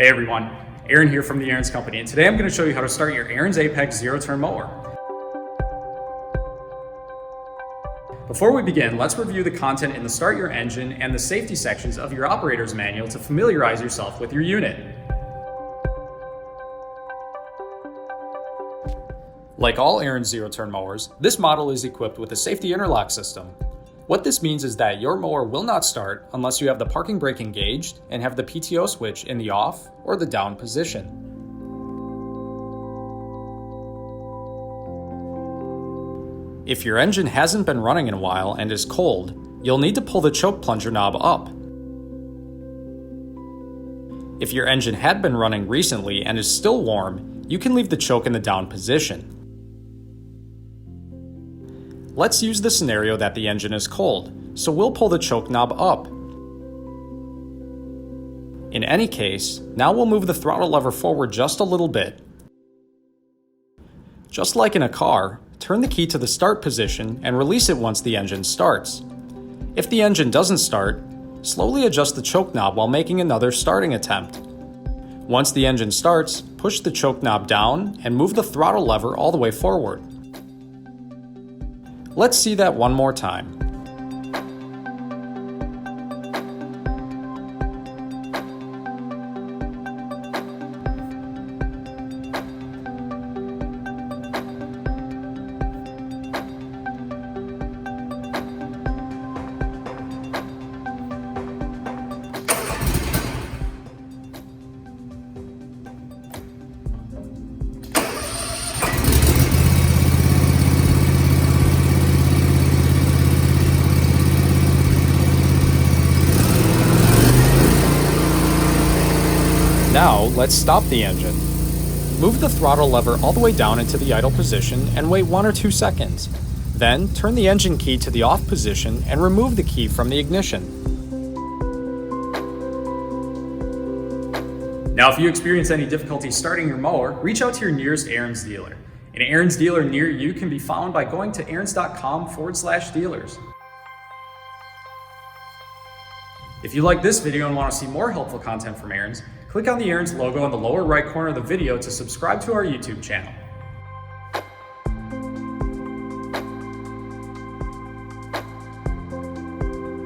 Hey everyone, Aaron here from the Ariens Company, and today I'm going to show you how to start your Ariens APEX zero-turn mower. Before we begin, let's review the content in the Start Your Engine and the safety sections of your operator's manual to familiarize yourself with your unit. Like all Ariens zero-turn mowers, this model is equipped with a safety interlock system. What this means is that your mower will not start unless you have the parking brake engaged and have the PTO switch in the off or the down position. If your engine hasn't been running in a while and is cold, you'll need to pull the choke plunger knob up. If your engine had been running recently and is still warm, you can leave the choke in the down position. Let's use the scenario that the engine is cold, so we'll pull the choke knob up. In any case, now we'll move the throttle lever forward just a little bit. Just like in a car, turn the key to the start position and release it once the engine starts. If the engine doesn't start, slowly adjust the choke knob while making another starting attempt. Once the engine starts, push the choke knob down and move the throttle lever all the way forward. Let's see that one more time. Now, let's stop the engine. Move the throttle lever all the way down into the idle position and wait 1 or 2 seconds. Then, turn the engine key to the off position and remove the key from the ignition. Now, if you experience any difficulty starting your mower, reach out to your nearest Ariens dealer. An Ariens dealer near you can be found by going to ariens.com/dealers. If you like this video and want to see more helpful content from Ariens, click on the Ariens logo in the lower right corner of the video to subscribe to our YouTube channel.